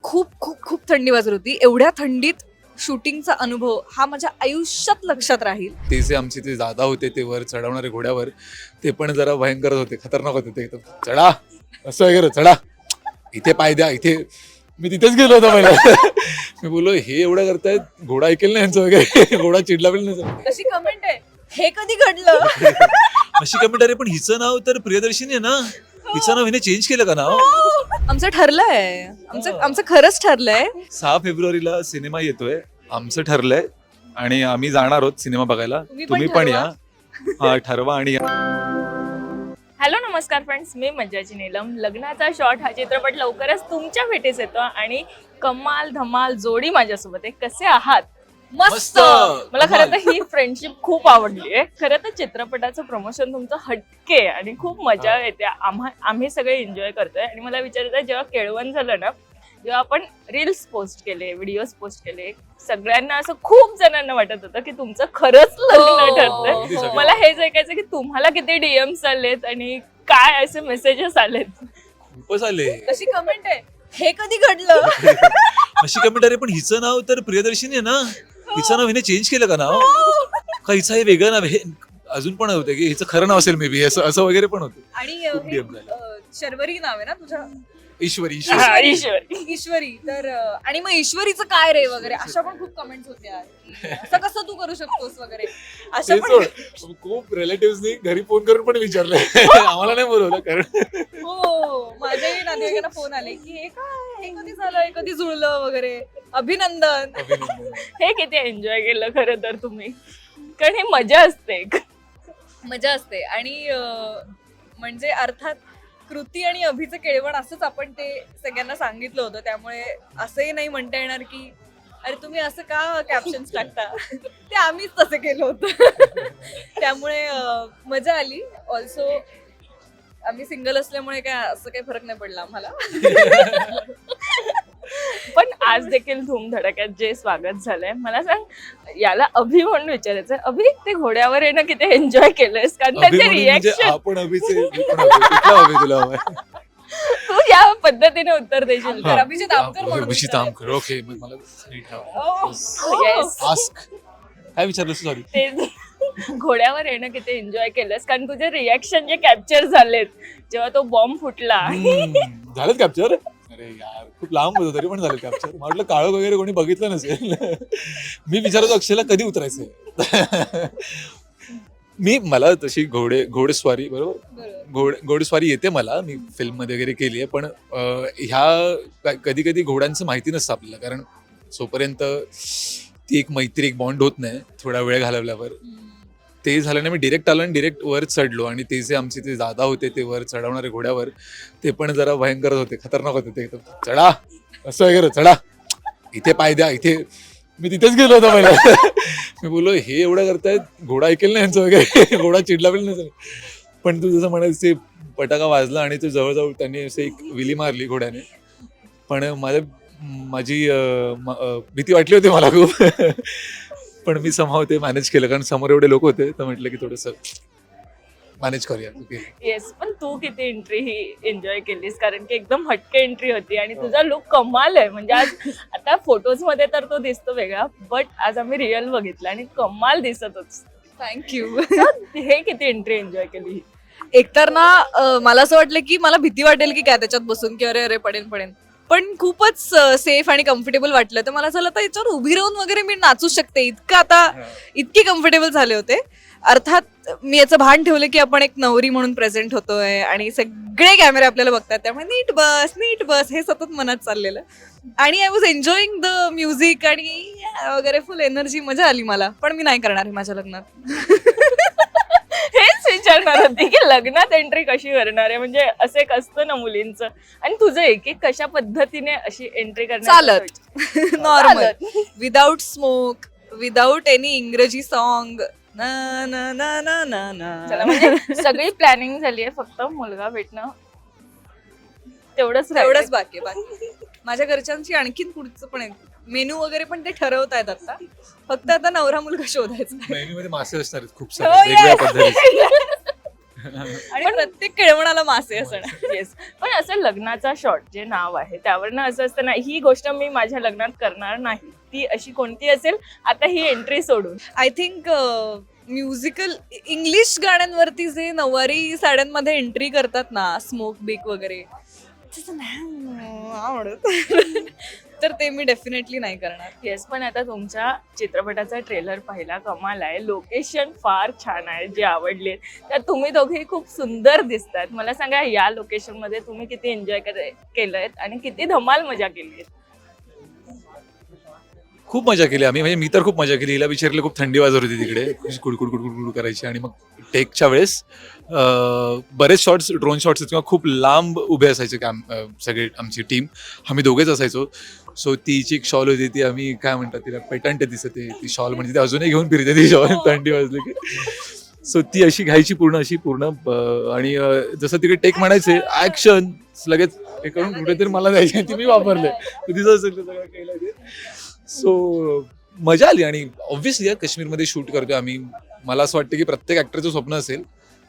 खूप खूप खूप थंडी वाजत होती. एवढ्या थंडीत शूटिंगचा अनुभव हा माझ्या आयुष्यात लक्षात राहील. ते जे आमचे ते दादा होते ते वर चढवणारे घोड्यावर, ते पण जरा भयंकर होते, खतरनाक होते ते एकदम. चढा असं वगैरे, चढा इथे पाय द्या इथे. मी तिथेच गेलो होतो पहिला. मी बोललो हे एवढं करतायत, घोडा ऐकेल नाही यांचं वगैरे. घोडा चिडला पण नाही. अशी कमेंट आहे, हे कधी घडलं? अशी कमेंट आहे, पण हिचं नाव तर प्रियदर्शनी आहे ना, हिचं नाव हिने चेंज केलं का नाव? आमचं ठरलंय, आमचं खरंच ठरलंय. 6 फेब्रुवारीला सिनेमा येतोय, आमचं ठरलंय आणि आम्ही जाणार आहोत सिनेमा बघायला. तुम्ही पण या. हा, ठरवा आणि या. हॅलो नमस्कार फ्रेंड्स, मी मज्जाची नीलम. लग्नाचा शॉट हा चित्रपट लवकरच तुमच्या भेटीस येतो आणि कमाल धमाल जोडी माझ्यासोबत आहे. कसे आहात? मस्त. मला खरं तर ही फ्रेंडशिप खूप आवडली आहे. खरं तर चित्रपटाचं प्रमोशन तुमचं हटके आहे आणि खूप मजा येते. आम्ही सगळे एन्जॉय करतोय आणि मला विचारायचं, जेव्हा केळवण झालं ना, जेव्हा आपण रील्स पोस्ट केले, व्हिडिओज पोस्ट केले, सगळ्यांना असं खूप जणांना वाटत होतं की तुमचं खरंच लग्न ठरतंय. मला हेच ऐकायचं की तुम्हाला किती डीएम्स आलेत आणि काय असे मेसेजेस आलेत. खूपच आले. अशी कमेंट आहे, हे कधी घडलं? अशी कमेंट आहे, पण हिचं नाव तर प्रियदर्शनी आहे ना, हिचं नाव हिने चेंज केलं का नाव? का हिचं हे वेगळं नाव हे अजून पण होतं की हिचं खरं नाव असेल मे बी, असं वगैरे पण होतं. आणि खूप DM झाले. शर्वरी नाव आहे ना तुझ्या? ईश्वरी हा, ईश्वर. ईश्वरी. तर आणि मग ईश्वरीचं काय रे वगैरे अशा पण खूप कमेंट्स होत्या की असं कसं तू करू शकतोस वगैरे अशा ते पण. सोड, खूप रिलेटिव्हनी घरी फोन करून पण विचारलंय. आम्हाला नाही बोलवलं कारण हो, माझ्याही नातेवाईकांना फोन आले की हे काय, हे कधी झालं, हे कधी जुळलं वगैरे. अभिनंदन. हे किती एन्जॉय केलं खरं तर तुम्ही, कारण ही मजा असते एक. मजा असते. आणि म्हणजे अर्थात कृती आणि अभिचं केळवण असंच आपण ते सगळ्यांना सांगितलं होतं. त्यामुळे असंही नाही म्हणता येणार की अरे तुम्ही असं का कॅप्शन्स टाकता. ते आम्हीच तसं केलं होतं. त्यामुळे मजा आली. ऑल्सो आम्ही सिंगल असल्यामुळे काय असं काही फरक नाही पडला आम्हाला. पण आज देखील धूमधडक्यात जे स्वागत झालंय, मला सांग, याला अभि म्हणून विचारायचं, अभि ते घोड्यावर येणं किती एन्जॉय केलंयस? कारण त्याचे म्हणजे रिएक्शन आपण अभिचे, मी पण अभि. कुठला अभि तुला हवाय? तू या पद्धतीने उत्तर देशील तर अभिजित आमकर म्हणून अभिजित विचारायचं. आमकर. ओके, मग मला नीट हवं. Oh. Yes. आस्क. काय विचारलं सॉरी? ते घोड्यावर येणं किती एन्जॉय केलंस? कारण तुझे रिएक्शन जे कॅप्चर झालेत जेव्हा तो बॉम्ब फुटला. झालं कॅप्चर? अरे यार, खूप लांब होतं तरी पण झालं कॅप्चर. म्हटलं काळं वगैरे कोणी बघितलं नसेल. मी विचारतो अक्षयला कधी उतरायचंय. मला तशी घोडेस्वारी बरोबर, घोडेस्वारी येते मला. मी फिल्म मध्ये वगैरे केली आहे, पण ह्या कधी कधी घोड्यांचं माहिती नसतं आपल्याला, कारण जोपर्यंत ती एक मैत्री, एक बॉन्ड होत नाही थोडा वेळ घालवल्यावर. ते झालं नाही, मी डिरेक्ट आलो आणि डिरेक्ट वर चढलो. आणि ते जे आमचे ते दादा होते ते वर चढवणारे घोड्यावर, ते पण जरा भयंकर होते, खतरनाक होते ते एकदम. चढा असं वगैरे, चढा इथे पाय द्या इथे. मी तिथेच गेलो होतो पहिला. मी बोललो हे एवढं करतायत, घोडा ऐकेल नाही यांचं वगैरे. घोडा चिडला पण नाही. पण तू जसं म्हणाल ते पटाका वाजला आणि ते जवळजवळ त्यांनी असे एक विली मारली घोड्याने. पण माझी भीती वाटली होती मला खूप. पण मी समहाव ते मॅनेज केलं, कारण समोर एवढे लोक होते, तर म्हटलं की थोडंसं मॅनेज करूया. येस, पण तू किती एंट्री ही एन्जॉय केलीस? कारण की एकदम हटके एंट्री होती आणि तुझा लुक कमाल आहे. म्हणजे आज आता फोटोज मध्ये तर तो दिसतो वेगळा, बट आज आम्ही रिअल बघितलं आणि कमाल दिसतच. थँक्यू. हे किती एंट्री एन्जॉय केली? एकतर ना मला असं वाटलं की मला भीती वाटेल की काय त्याच्यात बसून की अरे अरे पडेन, पण खूपच सेफ आणि कम्फर्टेबल वाटलं. तर मला असं झालं तर याच्यावर उभी राहून वगैरे मी नाचू शकते, इतकं आता इतकी कम्फर्टेबल झाले होते. अर्थात मी याचं भान ठेवलं की आपण एक नवरी म्हणून प्रेझेंट होतोय आणि सगळे कॅमेरे आपल्याला बघतात, त्यामुळे नीट बस हे सतत मनात चाललेलं. आणि I was enjoying the music आणि वगैरे, फुल एनर्जी, मजा आली मला. पण मी नाही करणार आहे माझ्या लग्नात. हेच विचारणार होती की लग्नात एंट्री कशी करणार आहे, म्हणजे असं एक असतं ना मुलींचं. आणि तुझं एक कशा पद्धतीने अशी एंट्री करणार? चालत normal, without smoke, without any इंग्रजी सॉन्ग. ना ना ना ना ना ना. म्हणजे सगळी प्लॅनिंग झाली आहे, फक्त मुलगा भेटणं तेवढंच एवढंच बाकी माझ्या घरच्यांची. आणखीन पुढचं पण आहे, मेनू वगैरे पण ते ठरवतायत आता. फक्त आता नवरा मुलगा शोधायचा. मेन्यू मध्ये मासे असणार आहेत खूप हो, सारे वेगवेगळ्या पद्धतीचे. आणि प्रत्येक केळवणाला मासे असणार. येस, पण असं लग्नाचा शॉट जे नाव आहे त्यावरनं असं असतं ना, ही गोष्ट मी माझ्या लग्नात करणार नाही, ती अशी कोणती असेल आता ही एंट्री सोडून? आय थिंक म्युझिकल इंग्लिश गाण्यांवरती जे नऊवारी साड्यांमध्ये एंट्री करतात ना, स्मोक बिक वगैरे, त्याचं नाही आवडत. तर ते मी डेफिनेटली नाही करणार. येस, पण आता तुमच्या चित्रपटाचा ट्रेलर पाहिला, कमाल आहे, लोकेशन फार छान आहे, जे आवडले. त्यात तुम्ही दोघेही खूप सुंदर दिसतात. मला सांगा, या लोकेशन मध्ये तुम्ही किती एन्जॉय केलंय आणि किती धमाल मजा केली? खूप मजा केली आम्ही, म्हणजे मी तर खूप मजा केली. हिला विचारलं, खूप थंडी वाजत होती तिकडे, कुडकुड कुडकुड करायची. आणि मग टेकच्या वेळेस बरेच शॉट्स, ड्रोन शॉट्स किंवा खूप लांब उभे असायचे सगळे आमची टीम, आम्ही दोघेच असायचो. सो तिची एक शॉल होती, ती आम्ही काय म्हणतात तिला, पेटंट दिसते ती शॉल, म्हणजे ती अजूनही घेऊन फिरते ती शॉल थंडी वाजली की. सो ती अशी घ्यायची पूर्ण आणि जसं तिकडे टेक म्हणायचे ऍक्शन, लगेच हे करून कुठेतरी मला द्यायची, ती मी वापरले, तिचं असेल ते सगळं केलं ते. सो मजा आली. आणि ऑब्व्हियसली काश्मीरमध्ये शूट करतोय आम्ही. मला असं वाटतं की प्रत्येक ऍक्टरचं स्वप्न असेल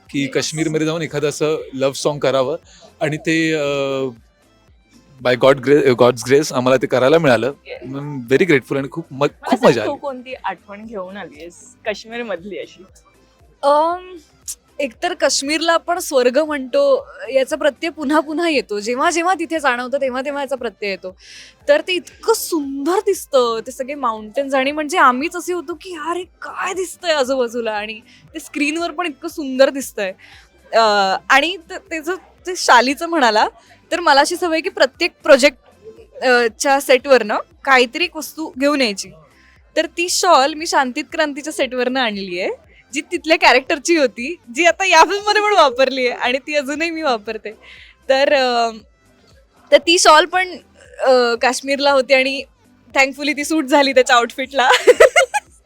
की काश्मीरमध्ये जाऊन एखादं असं लव्ह सॉन्ग करावं, आणि ते बाय गॉड्स ग्रेस आम्हाला ते करायला मिळालं. व्हेरी ग्रेटफुल आणि खूप मजा तू आली. कोणती आठवण घेऊन आलीस काश्मीर मधली अशी? एकतर काश्मीरला आपण स्वर्ग म्हणतो, याचा प्रत्यय पुन्हा पुन्हा येतो. जेव्हा जेव्हा तिथे जाणवतं तेव्हा तेव्हा याचा प्रत्यय येतो. तर ते इतकं सुंदर दिसतं, ते सगळे माउंटेन्स, आणि म्हणजे आम्हीच असे होतो की अरे काय दिसतंय आजूबाजूला, आणि ते स्क्रीनवर पण इतकं सुंदर दिसतंय. आणि त्याचं ते शालीचं म्हणाला तर मला अशी सवय की प्रत्येक प्रोजेक्ट च्या सेटवरनं काहीतरी एक वस्तू घेऊन यायची. तर ती शॉल मी शांतीत क्रांतीच्या सेटवरनं आणली आहे, जी तिथल्या कॅरेक्टरची होती, जी आता या फिल्ममध्ये पण वापरली आहे आणि ती अजूनही मी वापरते. तर ती शॉल पण काश्मीरला होती आणि थँकफुली ती सूट झाली त्याच्या आउटफिटला.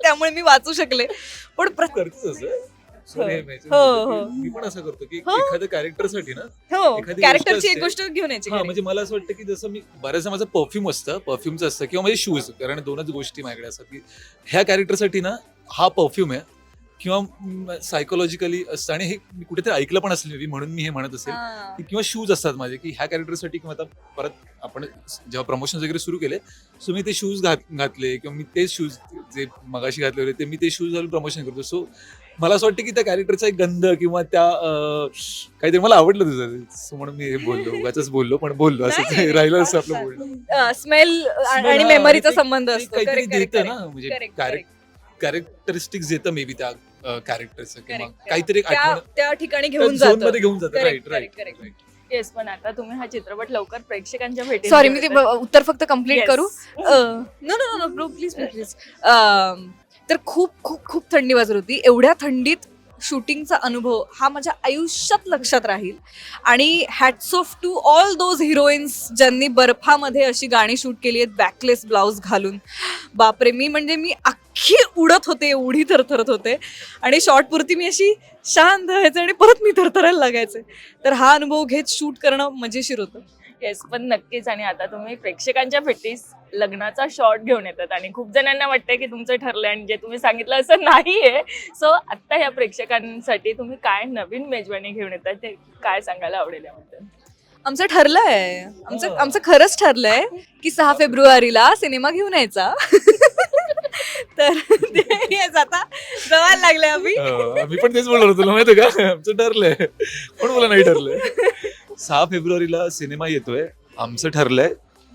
त्यामुळे मी वाचू शकले. पण करतेच असं. हो. मी पण असं करतो की हो. एखाद्या कॅरेक्टरसाठी ना, हो, एखादी कॅरेक्टरची गोष्ट एक गोष्ट घेऊन यायची हा, घरी. म्हणजे मला असं वाटतं की जसं मी बऱ्याचदा माझं परफ्युमचं असतं किंवा माझे शूज, कारण दोनच गोष्टी माझ्याकडे असतात की ह्या कॅरेक्टरसाठी ना हा परफ्यूम आहे, किंवा सायकोलॉजिकली असतं. आणि हे मी कुठेतरी ऐकलं पण असेल मी, म्हणून मी हे म्हणत असेल हा. किंवा शूज असतात माझे की ह्या कॅरेक्टरसाठी, किंवा आता परत आपण जेव्हा प्रमोशन वगैरे सुरू केले, सो मी ते शूज घातले, किंवा मी तेच शूज जे मगाशी घातले होते ते मी ते शूज घालून प्रमोशन करतो. सो मला असं वाटतं की त्या कॅरेक्टरचा एक गंध किंवा त्या काहीतरी मला आवडलं तुझं, सो म्हणून मी हे बोललो, उगाचच बोललो, पण बोललो, असं राहिलं असं आपलं बोलणं. स्मेल आणि मेमरीचा संबंध असतो. काहीतरी Correct, correct, देतं ना, correct. म्हणजे Correct, correct. कॅरेक्टरिस्टिक्स देतं मे बी त्या कॅरेक्टरचं, किंवा Correct. काहीतरी एक आठवण त्या ठिकाणी त्या घेऊन झोन मध्ये जातो. घेऊन जातं. Correct, right correct, correct. Yes, पण आता तुम्ही हा चित्रपट लवकर प्रेक्षकांच्या भेटी. सॉरी, मी ते उत्तर फक्त कम्प्लीट करू. No please please. तर खूप खूप खूप थंडी वाजत होती. एवढ्या थंडीत शूटिंगचा अनुभव हा माझ्या आयुष्यात लक्षात राहील. आणि hats off to all those heroines ज्यांनी बर्फामध्ये अशी गाणी शूट केली आहेत बॅकलेस ब्लाउज घालून. बापरे, मी अख्खी उडत होते, एवढी थरथरत होते. आणि शॉर्ट पुरती मी अशी शांत व्हायचे आणि परत मी थरथरायला लागायचे. तर हा अनुभव घेत शूट करणं मजेशीर होतं. येस, पण नक्कीच. आणि आता तुम्ही प्रेक्षकांच्या भेटीस लग्नाचा शॉट घेऊन येतात आणि खूप जणांना वाटतंय की तुमचं ठरलंय आणि जे तुम्ही सांगितलं असं नाहीये. सो आता या प्रेक्षकांसाठी तुम्ही काय नवीन मेजवानी घेऊन येतात ते काय सांगायला आवडेल याबद्दल? आमचं ठरलंय, आमचं खरंच ठरलंय की 6 फेब्रुवारीला सिनेमा घेऊन यायचा. तर येस, आता जवळ लागले आम्ही. मी पण तेच बोललो तुला माहितीये का, आमचं ठरलंय, पण मला नाही ठरलंय. 6 फेब्रुवारीला सिनेमा येतोय, आमचं ठरलंय,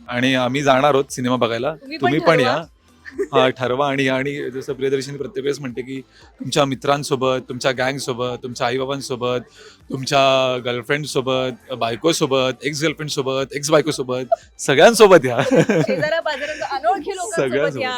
आणि आम्ही जाणार आहोत सिनेमा बघायला. तुम्ही पण या. हा, ठरवा. आणि जसं प्रियदर्शनी प्रत्येक वेळेस म्हणते की तुमच्या मित्रांसोबत, तुमच्या गँग सोबत, तुमच्या आईबाबांसोबत, तुमच्या गर्लफ्रेंड सोबत, बायकोसोबत, एक्स गर्लफ्रेंड सोबत, एक्स बायको सोबत, सगळ्यांसोबत या. शेजाऱ्या पाजाऱ्यांचं अनोळखी लोकांसोबत सगळ्यांसोबत. या,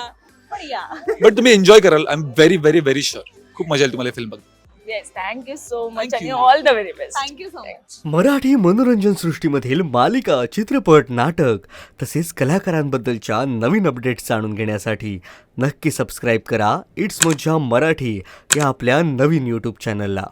पण या. बट तुम्ही एन्जॉय कराल. I am very very very sure. खूप मजा येईल तुम्हाला फिल्म बघ. Yes, thank you so much Thank आणि you. All the very best. Thank you so much. Marathi मनोरंजन सृष्टीमधील मालिका, चित्रपट, नाटक तसेच कलाकारांबद्दलच्या नवीन अपडेट्स जाणून घेण्यासाठी नक्की सबस्क्राईब करा इट्स मज्जा मराठी या आपल्या नवीन यूट्यूब चॅनलला.